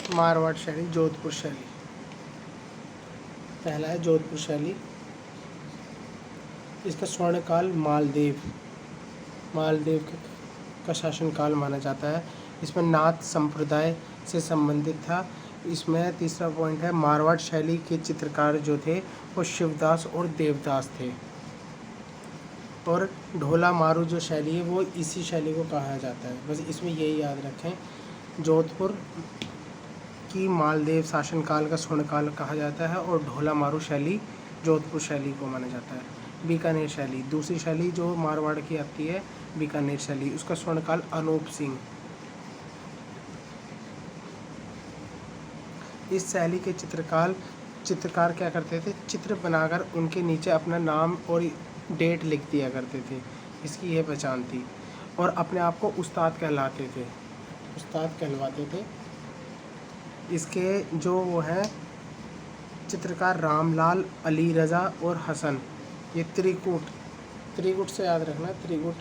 मारवाड़ शैली, जोधपुर शैली। पहला है जोधपुर शैली। इसका स्वर्णकाल मालदेव का शासनकाल माना जाता है। इसमें नाथ संप्रदाय से संबंधित था। इसमें तीसरा पॉइंट है, मारवाड़ शैली के चित्रकार जो थे वो शिवदास और देवदास थे। और ढोला मारू जो शैली है वो इसी शैली को कहा जाता है। बस इसमें यही याद रखें, जोधपुर की मालदेव शासनकाल का स्वर्णकाल कहा जाता है और ढोला मारू शैली जोधपुर शैली को माना जाता है। बीकानेर शैली, दूसरी शैली जो मारवाड़ की आती है, बीकानेर शैली, उसका स्वर्णकाल अनूप सिंह। इस शैली के चित्रकार क्या करते थे, चित्र बनाकर उनके नीचे अपना नाम और डेट लिख दिया करते थे। इसकी यह पहचान थी। और अपने आप को उस्ताद कहलवाते थे। इसके जो वो हैं चित्रकार रामलाल, अली रज़ा और हसन, ये त्रिगुट से याद रखना, त्रिगुट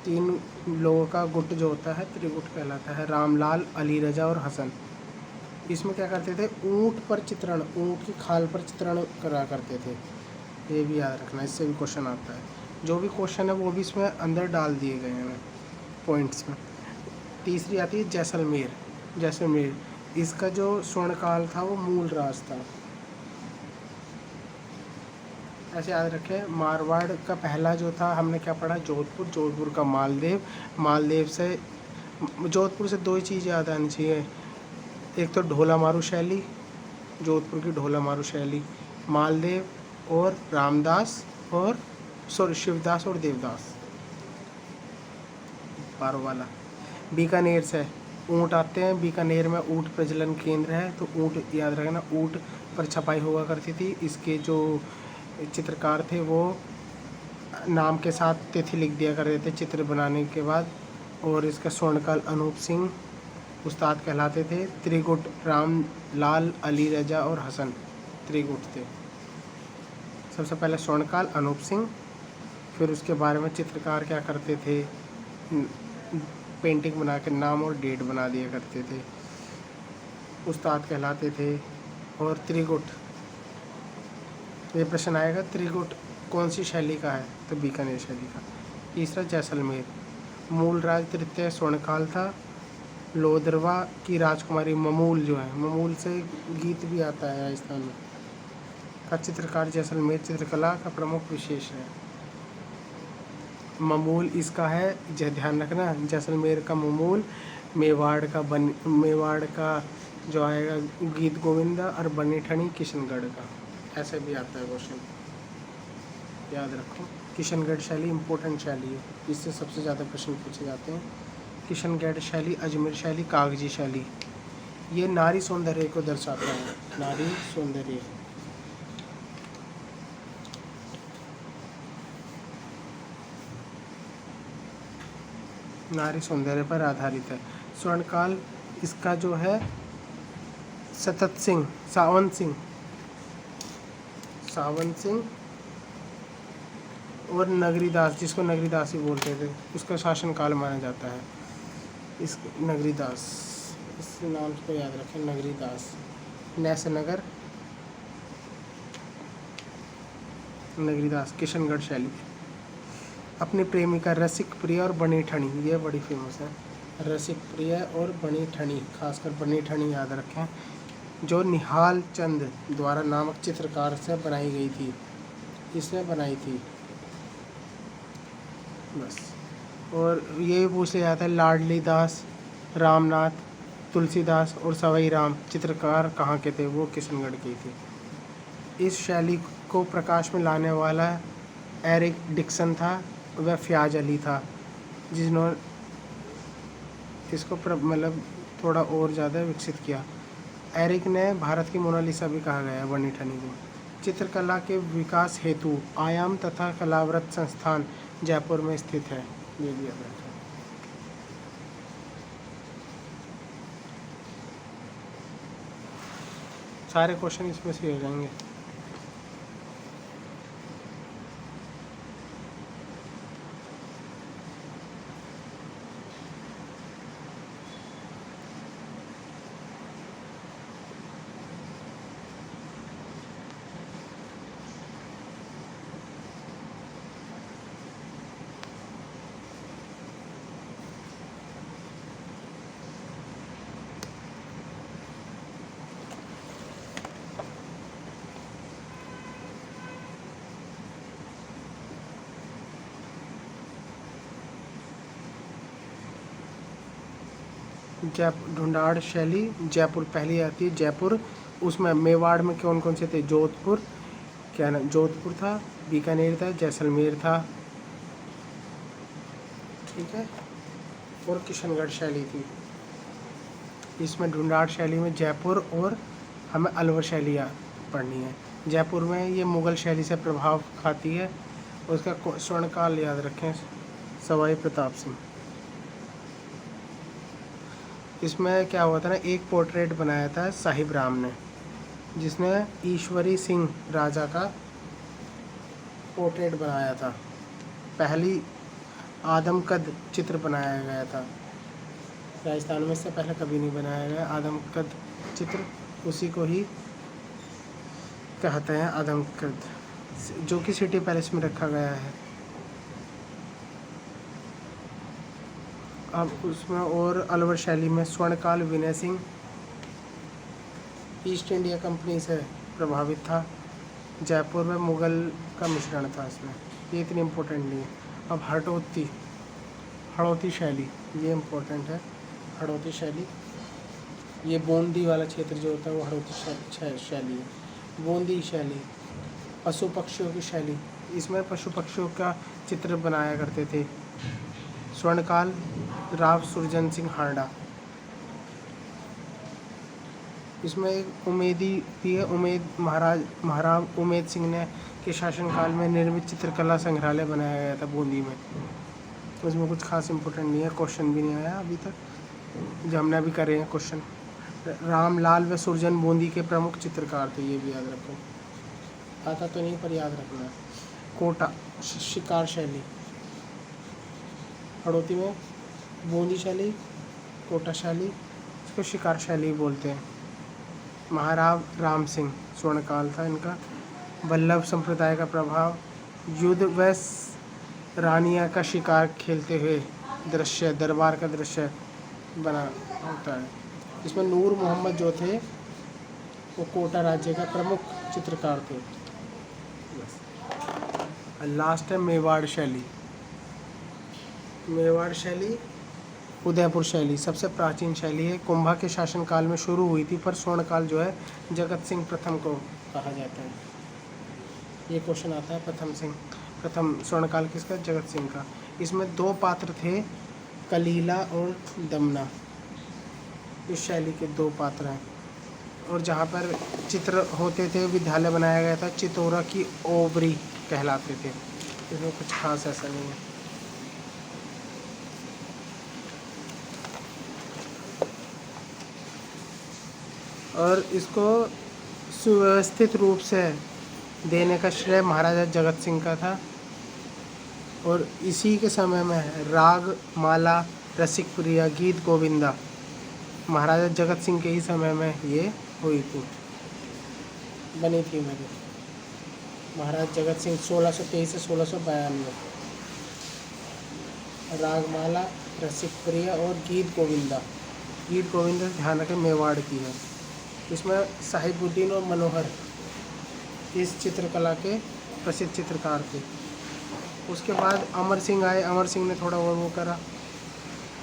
3 लोगों का गुट जो होता है त्रिगुट कहलाता है, रामलाल, अली रज़ा और हसन। इसमें क्या करते थे, ऊँट की खाल पर चित्रण करा करते थे। ये भी याद रखना, इससे भी क्वेश्चन आता है। जो भी क्वेश्चन है वो भी इसमें अंदर डाल दिए गए हैं पॉइंट्स में। तीसरी आती है जैसलमेर। इसका जो स्वर्णकाल था वो मूल राज था। ऐसे याद रखें, मारवाड़ का पहला जो था हमने क्या पढ़ा, जोधपुर का जोधपुर से 2 ही चीज़ याद आनी चाहिए। एक तो ढोला मारू शैली, जोधपुर की ढोला मारू शैली, मालदेव और रामदास और शिवदास और देवदास, पारो वाला। बीकानेर से ऊँट आते हैं, बीकानेर में ऊँट प्रजनन केंद्र है, तो ऊँट याद रखना, ऊँट पर छपाई हुआ करती थी। इसके जो चित्रकार थे वो नाम के साथ तिथि लिख दिया करते थे चित्र बनाने के बाद। और इसका स्वर्णकाल अनूप सिंह उस्ताद कहलाते थे। त्रिगुट राम लाल, अली रजा और हसन त्रिगुट थे। सबसे पहले स्वर्णकाल अनूप सिंह, फिर उसके बारे में चित्रकार क्या करते थे, पेंटिंग बना के नाम और डेट बना दिया करते थे, उस्ताद कहलाते थे। और त्रिगुट, ये प्रश्न आएगा, त्रिगुट कौन सी शैली का है, तो बीकानेर शैली का। तीसरा जैसलमेर, मूल राज तृतीय स्वर्णकाल था। लोदरवा की राजकुमारी ममूल जो है, ममूल से गीत भी आता है राजस्थान में, का चित्रकार जैसलमेर चित्रकला का प्रमुख विशेष है। ममूल इसका है, ध्यान रखना, जैसलमेर का ममूल, मेवाड़ का जो आएगा गीत गोविंदा और बनी ठनी किशनगढ़ का। ऐसे भी आता है क्वेश्चन, याद रखो। किशनगढ़ शैली इम्पोर्टेंट शैली है, इससे सबसे ज़्यादा प्रश्न पूछे जाते हैं। किशनगढ़ शैली, अजमेर शैली, कागजी शैली, ये नारी सौंदर्य को दर्शाता है, नारी सौंदर्य। नारी सौंदर्य पर आधारित है। स्वर्णकाल इसका जो है सावंत सिंह और नगरीदास, जिसको नगरीदास ही बोलते थे, उसका शासनकाल माना जाता है। इस नगरीदास, इस नाम को याद रखें, नगरीदास। नैसनगर, नगरीदास, किशनगढ़ शैली। अपनी प्रेमिका रसिक प्रिय और बनी ठनी, ये बड़ी फेमस है, रसिक प्रिय और बनी ठनी, खासकर बनी ठनी याद रखें, जो निहाल चंद द्वारा नामक चित्रकार से बनाई गई थी, इसने बनाई थी बस। और ये पूछ लिया जाता है, लाडली दास, रामनाथ, तुलसीदास और सवाई राम चित्रकार कहाँ के थे, वो किशनगढ़ के थे। इस शैली को प्रकाश में लाने वाला एरिक डिक्सन था, वह फ़याज़ अली था, जिन्होंने इसको मतलब थोड़ा और ज़्यादा विकसित किया। एरिक ने भारत की मोनालिसा भी कहा गया है बनी ठनी को। चित्रकला के विकास हेतु आयाम तथा कलाव्रत संस्थान जयपुर में स्थित है, ये भी याद रखें। सारे क्वेश्चन इसमें से हो जाएंगे। ढूंढाड़ शैली जयपुर पहली आती है, जयपुर। उसमें मेवाड़ में कौन कौन से थे? जोधपुर, क्या ना, जोधपुर था, बीकानेर था, जैसलमेर था, ठीक है, और किशनगढ़ शैली थी। इसमें ढूंढाड़ शैली में जयपुर और हमें अलवर शैली पढ़नी है। जयपुर में ये मुग़ल शैली से प्रभाव खाती है। उसका स्वर्णकाल याद रखें, सवाई प्रताप सिंह। इसमें क्या हुआ था ना, एक पोर्ट्रेट बनाया था साहिब राम ने, जिसने ईश्वरी सिंह राजा का पोर्ट्रेट बनाया था। पहली आदमकद चित्र बनाया गया था राजस्थान में, इससे पहले कभी नहीं बनाया गया आदमकद चित्र। उसी को ही कहते हैं आदमकद, जो कि सिटी पैलेस में रखा गया है। अब उसमें और अलवर शैली में स्वर्णकाल Vinay Singh east India company से प्रभावित था। जयपुर में मुग़ल का मिश्रण था इसमें, ये इतनी इम्पोर्टेंट नहीं है। अब हड़ौती शैली, ये इम्पोर्टेंट है। हड़ौती शैली, ये बूंदी वाला क्षेत्र जो होता है वो हड़ौती शैली है। बूंदी शैली, पशु पक्षियों की शैली, इसमें पशु पक्षियों का चित्र बनाया करते थे। स्वर्णकाल राव सुरजन सिंह हारडा। इसमें एक उमेदी भी है, महाराज उमेद सिंह ने के शासनकाल में निर्मित चित्रकला संग्रहालय बनाया गया था बूंदी में। उसमें कुछ खास इम्पोर्टेंट नहीं है, क्वेश्चन भी नहीं आया अभी तक, जो हमने अभी करे हैं क्वेश्चन। रामलाल व सुरजन बूंदी के प्रमुख चित्रकार थे, ये भी याद रखो, आता तो नहीं पर याद रखना। कोटा शिकार शैली, हड़ौती में बूंदी शैली, कोटा शैली, इसको शिकार शैली बोलते हैं। महाराव राम सिंह स्वर्णकाल था इनका। वल्लभ संप्रदाय का प्रभाव, युद्ध व रानिया का शिकार खेलते हुए दृश्य, दरबार का दृश्य बना होता है। इसमें नूर मोहम्मद जो थे वो कोटा राज्य का प्रमुख चित्रकार थे। लास्ट है मेवाड़ शैली। मेवाड़ शैली उदयपुर शैली सबसे प्राचीन शैली है। कुंभा के शासनकाल में शुरू हुई थी, पर स्वर्णकाल जो है जगत सिंह प्रथम को कहा जाता है। ये क्वेश्चन आता है प्रथम स्वर्णकाल किसका? जगत सिंह का। इसमें दो पात्र थे, कलीला और दमना, इस शैली के दो पात्र हैं। और जहाँ पर चित्र होते थे, विद्यालय बनाया गया था, चितौरा की ओबरी कहलाते थे। इसमें कुछ खास ऐसा नहीं है। और इसको सुव्यवस्थित रूप से देने का श्रेय महाराजा जगत सिंह का था। और इसी के समय में राग माला, रसिक प्रिया, गीत गोविंदा महाराजा जगत सिंह के ही समय में ये हुई थी, बनी थी मेरी। महाराज जगत सिंह 1623 से 1692। रागमाला, रसिक प्रिया और गीत गोविंदा ध्यान रखें मेवाड़ की है। इसमें साहिबुद्दीन और मनोहर इस चित्रकला के प्रसिद्ध चित्रकार थे। उसके बाद अमर सिंह आए, अमर सिंह ने थोड़ा और वो करा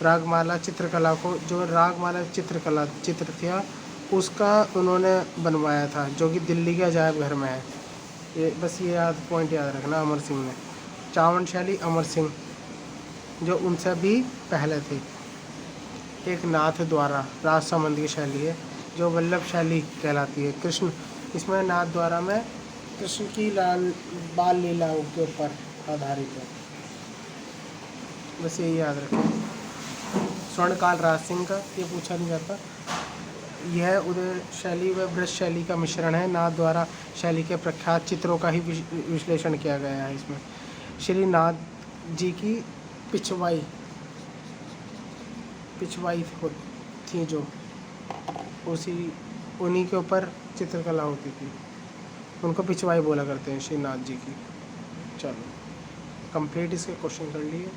रागमाला चित्रकला को। जो रागमाला चित्रकला चित्र था उसका उन्होंने बनवाया था, जो कि दिल्ली के अजायब घर में है। ये बस ये पॉइंट याद रखना अमर सिंह ने। चावन शैली अमर सिंह जो उनसे भी पहले थे। एक नाथ द्वारा राजसमंद की शैली है जो वल्लभ शैली कहलाती है। कृष्ण, इसमें नाथ द्वारा में कृष्ण की बाल लीलाओं के ऊपर आधारित है। बस यही याद रखें। स्वर्णकाल राज सिंह का ये पूछा नहीं जाता। यह उदय शैली व ब्रज शैली का मिश्रण है। नाथ द्वारा शैली के प्रख्यात चित्रों का ही विश्लेषण किया गया है इसमें। श्री नाथ जी की पिछवाई थी जो उन्हीं के ऊपर चित्रकला होती थी, उनको पिछवाई बोला करते हैं श्री नाथ जी की। चलो कंप्लीट इसके क्वेश्चन कर लिए।